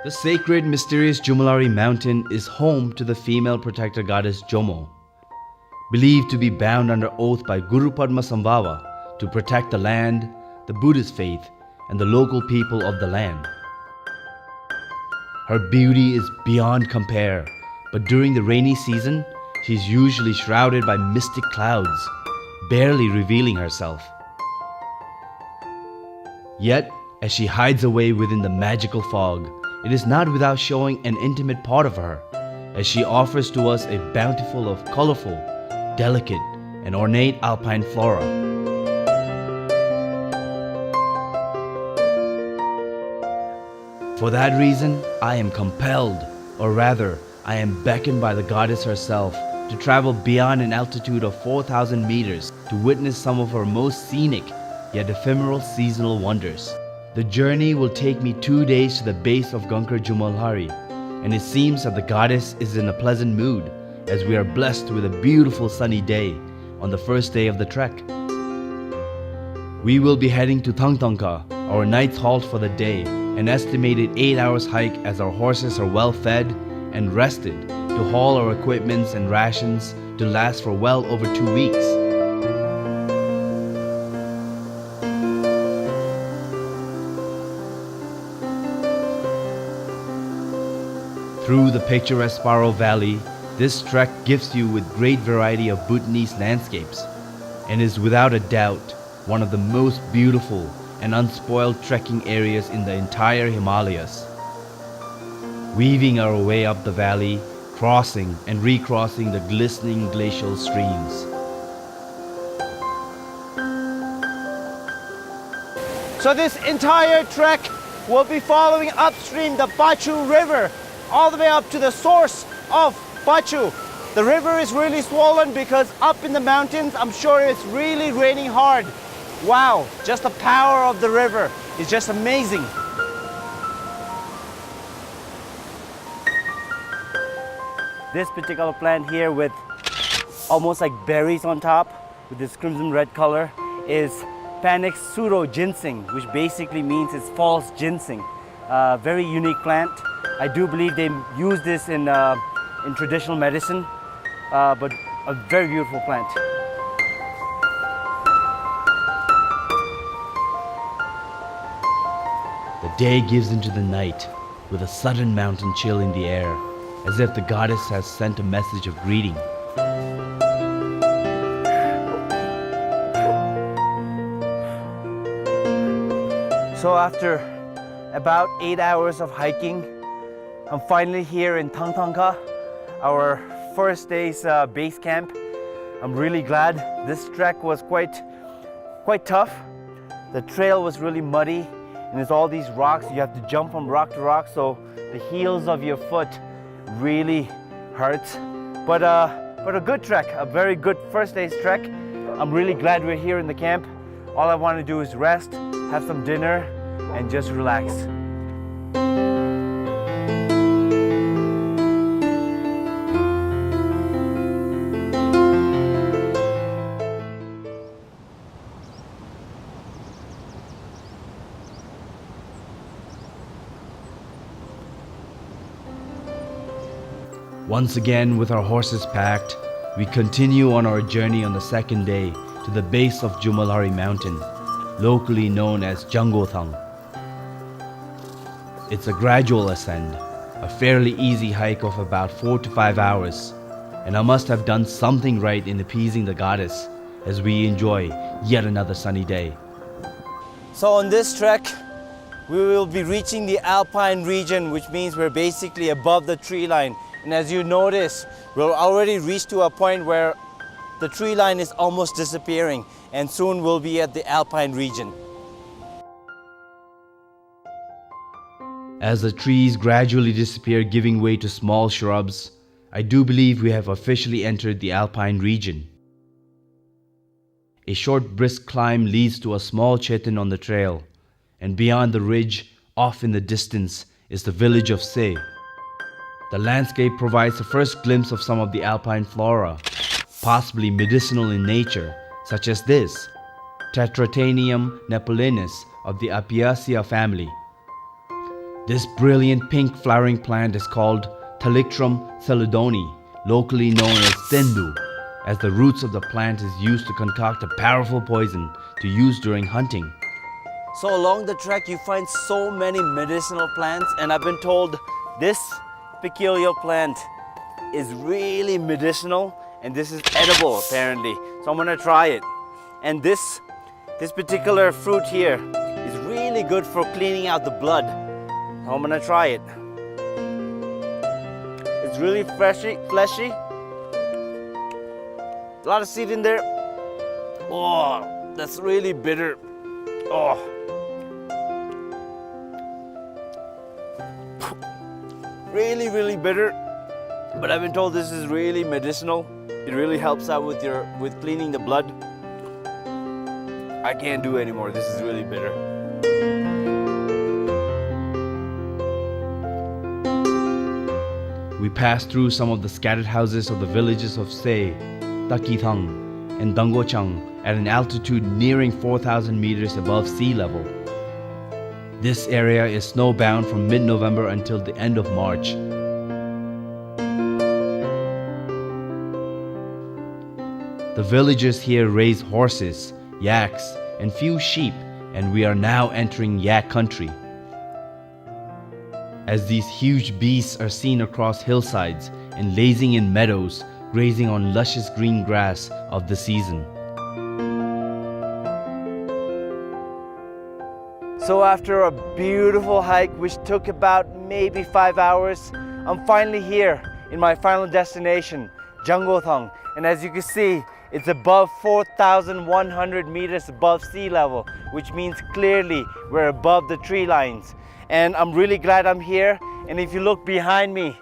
The sacred, mysterious Jomolhari mountain is home to the female protector goddess Jomo, believed to be bound under oath by Guru Padmasambhava to protect the land, the Buddhist faith, and the local people of the land. Her beauty is beyond compare, but during the rainy season, she is usually shrouded by mystic clouds, barely revealing herself. Yet, as she hides away within the magical fog, it is not without showing an intimate part of her, as she offers to us a bountiful of colorful, delicate, and ornate alpine flora. For that reason, I am compelled, or rather, I am beckoned by the goddess herself to travel beyond an altitude of 4,000 meters to witness some of her most scenic yet ephemeral seasonal wonders. The journey will take me 2 days to the base of Gangkar Jomolhari, and it seems that the goddess is in a pleasant mood as we are blessed with a beautiful sunny day on the first day of the trek. We will be heading to Thangtangka, our night's halt for the day, an estimated 8 hours hike as our horses are well fed and rested to haul our equipments and rations to last for well over 2 weeks. Through the picturesque Paro Valley, this trek gives you with great variety of Bhutanese landscapes and is without a doubt one of the most beautiful and unspoiled trekking areas in the entire Himalayas. Weaving our way up the valley, crossing and recrossing the glistening glacial streams. So this entire trek will be following upstream the Pachu River, all the way up to the source of Pachu. The river is really swollen because up in the mountains, I'm sure it's really raining hard. Wow, just the power of the river is just amazing. This particular plant here with almost like berries on top with this crimson red color is Panax pseudo ginseng, which basically means it's false ginseng. Very unique plant. I do believe they use this in traditional medicine, but a very beautiful plant. The day gives into the night with a sudden mountain chill in the air, as if the goddess has sent a message of greeting. So after about 8 hours of hiking, I'm finally here in Thangtangka, our first day's base camp. I'm really glad. This trek was quite tough. The trail was really muddy and there's all these rocks. You have to jump from rock to rock, so the heels of your foot really hurts. But a good trek, a very good first day's trek. I'm really glad we're here in the camp. All I want to do is rest, have some dinner, and just relax. Once again, with our horses packed, we continue on our journey on the second day to the base of Jomolhari mountain, locally known as Jangothang. It's a gradual ascent, a fairly easy hike of about 4 to 5 hours, and I must have done something right in appeasing the goddess as we enjoy yet another sunny day. So on this trek, we will be reaching the alpine region, which means we're basically above the tree line. And as you notice, we'll already reach to a point where the tree line is almost disappearing, and soon we'll be at the alpine region. As the trees gradually disappear, giving way to small shrubs, I do believe we have officially entered the alpine region. A short brisk climb leads to a small chetan on the trail, and beyond the ridge, off in the distance, is the village of Se. The landscape provides the first glimpse of some of the alpine flora, possibly medicinal in nature, such as this, Tetratanium nepolinus of the Apiaceae family. This brilliant pink flowering plant is called Thalictrum theludoni, locally known as tendu, as the roots of the plant is used to concoct a powerful poison to use during hunting. So along the trek you find so many medicinal plants, and I've been told this peculiar plant is really medicinal and this is edible apparently. So I'm gonna try it. And this particular fruit here is really good for cleaning out the blood. So I'm gonna try it. It's really fleshy. A lot of seed in there. Oh, that's really bitter. Oh. Really, really bitter. But I've been told this is really medicinal. It really helps out with cleaning the blood. I can't do anymore. This is really bitter. We passed through some of the scattered houses of the villages of Se, Takithang, and Dangochang at an altitude nearing 4,000 meters above sea level. This area is snowbound from mid-November until the end of March. The villagers here raise horses, yaks, and few sheep, and we are now entering yak country. As these huge beasts are seen across hillsides and lazing in meadows, grazing on luscious green grass of the season. So after a beautiful hike, which took about maybe 5 hours, I'm finally here in my final destination, Jangothang. And as you can see, it's above 4,100 meters above sea level, which means clearly we're above the tree lines. And I'm really glad I'm here. And if you look behind me,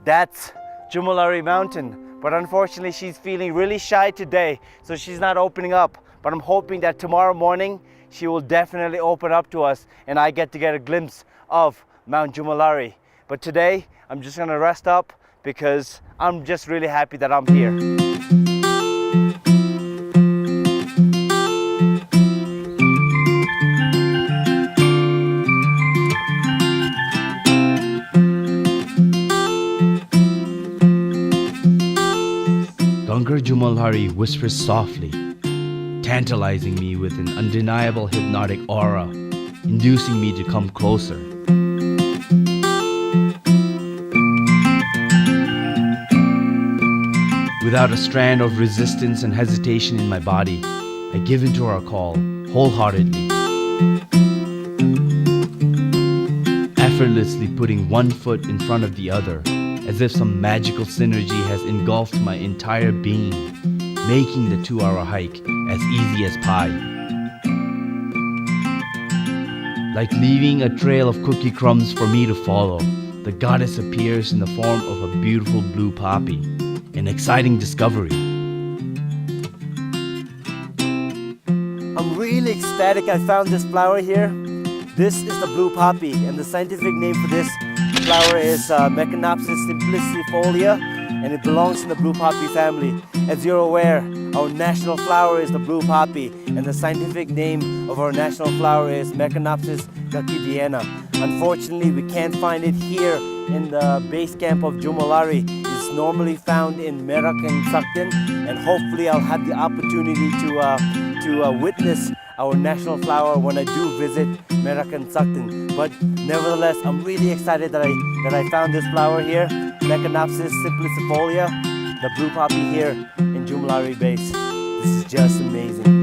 that's Jomolhari Mountain. But unfortunately, she's feeling really shy today, so she's not opening up. But I'm hoping that tomorrow morning, she will definitely open up to us and I get to get a glimpse of Mount Jomolhari. But today, I'm just gonna rest up because I'm just really happy that I'm here. Gangkar Jomolhari whispers softly, tantalizing me with an undeniable hypnotic aura, inducing me to come closer. Without a strand of resistance and hesitation in my body, I give into her call wholeheartedly, effortlessly putting one foot in front of the other, as if some magical synergy has engulfed my entire being, making the 2-hour hike as easy as pie. Like leaving a trail of cookie crumbs for me to follow, the goddess appears in the form of a beautiful blue poppy, an exciting discovery. I'm really ecstatic I found this flower here. This is the blue poppy, and the scientific name for this flower is Mechanopsis simplicifolia, and it belongs in the blue poppy family. As you're aware, our national flower is the blue poppy, and the scientific name of our national flower is Mechanopsis gakidiana. Unfortunately, we can't find it here in the base camp of Jomolhari. It's normally found in Merak and Saktin, and hopefully I'll have the opportunity to witness our national flower when I do visit Merak and Saktin. But nevertheless, I'm really excited that I found this flower here, Mechanopsis simplicifolia, the blue poppy here in Jomolhari base. This is just amazing.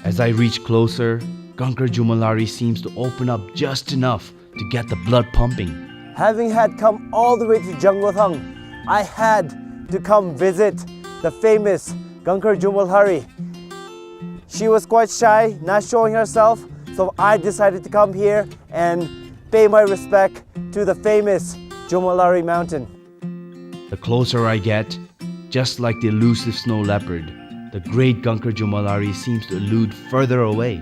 As I reach closer, Gangkar Jomolhari seems to open up just enough to get the blood pumping. Having had come all the way to Jangothang, I had to come visit the famous Gangkar Jomolhari. She was quite shy, not showing herself, so I decided to come here and pay my respect to the famous Jomolhari mountain. The closer I get, just like the elusive snow leopard, the great Gangkar Jomolhari seems to elude further away.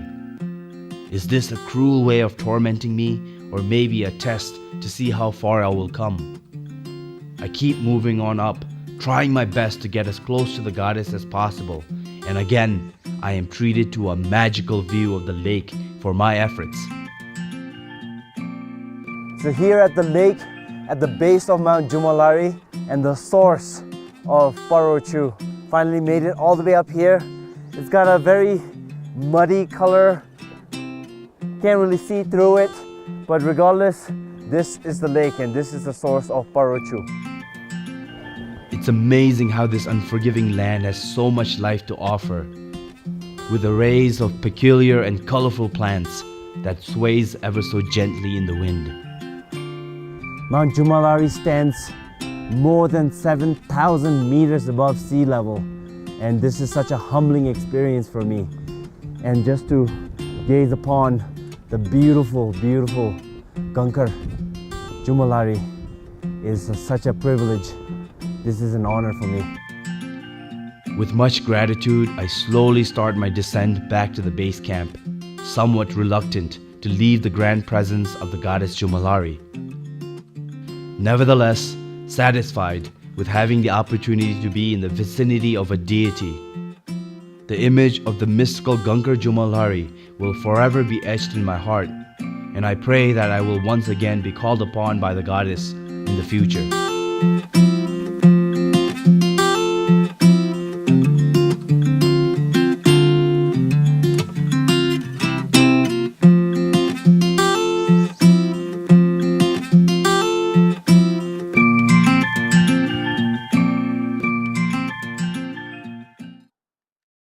Is this a cruel way of tormenting me, or maybe a test to see how far I will come? I keep moving on up, trying my best to get as close to the goddess as possible. And again, I am treated to a magical view of the lake for my efforts. So here at the lake, at the base of Mount Jomolhari and the source of Parochu, finally made it all the way up here. It's got a very muddy color, can't really see through it, but regardless, this is the lake and this is the source of Parochu. It's amazing how this unforgiving land has so much life to offer, with arrays of peculiar and colorful plants that sways ever so gently in the wind. Mount Jomolhari stands more than 7,000 meters above sea level, and this is such a humbling experience for me. And just to gaze upon the beautiful, beautiful Gangkar Jomolhari is such a privilege. This is an honor for me. With much gratitude, I slowly start my descent back to the base camp, somewhat reluctant to leave the grand presence of the goddess Jomolhari. Nevertheless, satisfied with having the opportunity to be in the vicinity of a deity. The image of the mystical Gangkar Jomolhari will forever be etched in my heart, and I pray that I will once again be called upon by the goddess in the future.